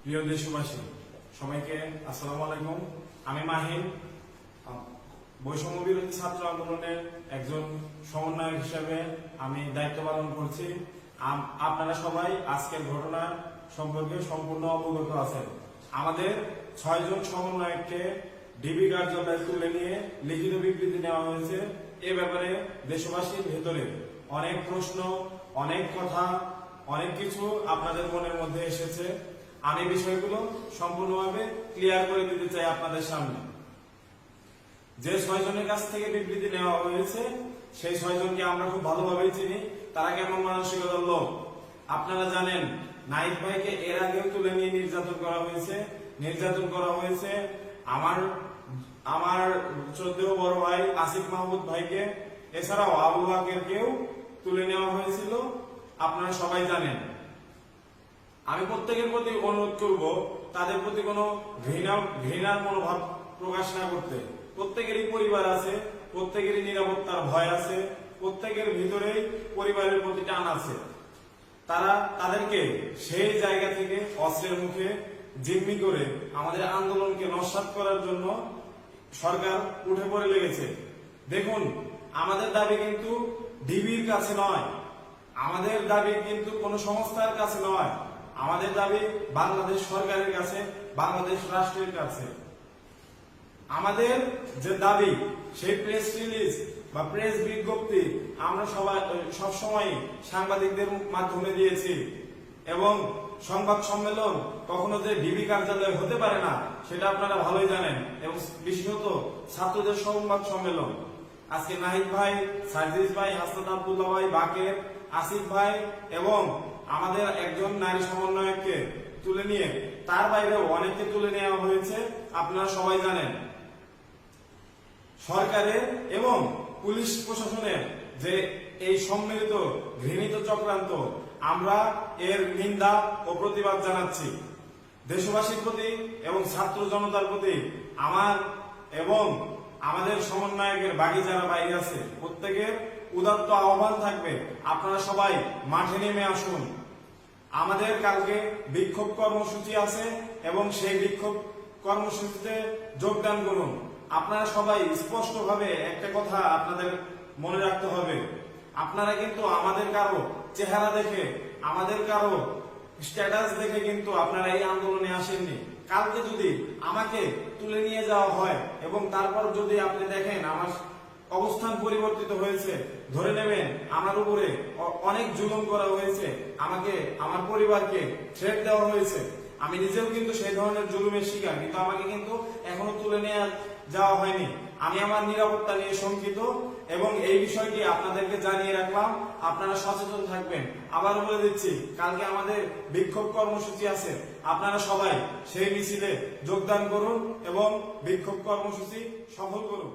প্রিয় দেশবাসী, সবাইকে আসসালামু আলাইকুম। আমি মাহিন, বৈষম্য বিরোধী ছাত্র আন্দোলনের একজন সমন্বয়ক হিসেবে আমি দায়িত্ব পালন করছি। আপনারা সবাই আজকের ঘটনা সম্পর্কে সম্পূর্ণ অবগত আছেন। আমাদের 6 জন সমন্বয়ককে ডিবি কার্যালয়ে তুলে নিয়ে লিখিত বিবৃতি নেওয়া হয়েছে। এ ব্যাপারে দেশবাসীর ভেতরে অনেক প্রশ্ন, অনেক কথা, অনেক কিছু আপনাদের মনের মধ্যে এসেছে। আমি বিষয়গুলো সম্পূর্ণভাবে ক্লিয়ার করে দিতে চাই আপনাদের সামনে। যে 6 জনের কাছ থেকে বিবৃতি নেওয়া হয়েছে, সেই 6 জনকে আমরা খুব ভালোভাবেই চিনি। তারা কেমন মানসিকতার লোক আপনারা জানেন। নাইক ভাইকে এর আগেও তুলে নিয়ে নির্যাতন করা হয়েছে। আমার 14 বড় ভাই আসিফ মাহমুদ ভাইকে, এছাড়াও আবু বাকেরকেও তুলে নেওয়া হয়েছিল। আপনারা সবাই জানেন। আমি প্রত্যেকের প্রতি অনুরোধ করব, তাদের প্রতি কোনো ঘৃণার মনোভাব প্রকাশ না করতে। প্রত্যেকেরই পরিবার আছে, প্রত্যেকেরই নিরাপত্তার ভয় আছে, প্রত্যেকের ভিতরেই পরিবারের প্রতি টান আছে। তাদেরকে সেই জায়গা থেকে অস্ত্রের মুখে জিম্মি করে আমাদের আন্দোলনকে নস্যাৎ করার জন্য সরকার উঠে পড়ে লেগেছে। দেখুন, আমাদের দাবি কিন্তু ডিবির কাছে নয়, আমাদের দাবি কিন্তু কোনো সংস্থার কাছে নয়, আমাদের দাবি বাংলাদেশ সরকারের কাছে, বাংলাদেশ রাষ্ট্রের কাছে। আমাদের যে দাবি, সেই প্রেস রিলিজ বা প্রেস বিজ্ঞপ্তি আমরা সবসময় সাংবাদিকদের মাধ্যমে দিয়েছি। এবং সংবাদ সম্মেলন কখনো যে ডিবি কার্যালয়ে হতে পারে না, সেটা আপনারা ভালোই জানেন। এবং বিশেষত ছাত্রদের সংবাদ সম্মেলন, আজকে নাহিদ ভাই, সার্জিস ভাই, হাসনাত আব্দুল্লাহ ভাই, বাকের, আসিফ ভাই এবং আমাদের একজন নারী সমন্বয়ককে তুলে নিয়ে, তার বাইরেও অনেককে তুলে নেওয়া হয়েছে। আপনারা সবাই জানেন। সরকারের এবং পুলিশ প্রশাসনের যে এই সম্মিলিত ঘৃণিত চক্রান্ত, আমরা এর নিন্দা ও প্রতিবাদ জানাচ্ছি। দেশবাসীর প্রতি এবং ছাত্র জনতার প্রতি আমার এবং আমাদের সমন্বয়কের বাকি যারা বাইরে আছে, প্রত্যেকের উদাত্ত আহ্বান থাকবে, আপনারা সবাই মাঠে নেমে আসুন। আমাদের কালকে বিক্ষোভ কর্মসূচি আছে এবং সেই বিক্ষোভ কর্মসূচিতে যোগদান করুন। আপনারা সবাই স্পষ্টভাবে একটা কথা আপনাদের মনে রাখতে হবে, আপনারা কিন্তু আমাদের কারো চেহারা দেখে, আমাদের কারো স্ট্যাটাস দেখে কিন্তু আপনারা এই আন্দোলনে আসেননি। কালকে যদি আমাকে তুলে নিয়ে যাওয়া হয় এবং তারপর যদি আপনি দেখেন আমার অবস্থান পরিবর্তিত হয়েছে, ধরে নেবেন আমার উপরে অনেক জুলুম করা হয়েছে, আমাকে, আমার পরিবারকে থ্রেট দেওয়া হয়েছে। আমি নিজেও কিন্তু সেই ধরনের জুলুমের শিকার, কিন্তু আমাকে কিন্তু এখনো তুলে নিয়ে যাওয়া হয়নি। আমি আমার নিরাপত্তা নিয়ে শঙ্কিত এবং এই বিষয়টি আপনাদেরকে জানিয়ে রাখলাম। আপনারা সচেতন থাকবেন। আবার বলে দিচ্ছি, কালকে আমাদের বিক্ষোভ কর্মসূচি আছে। আপনারা সবাই সেই মিছিলে যোগদান করুন এবং বিক্ষোভ কর্মসূচি সফল করুন।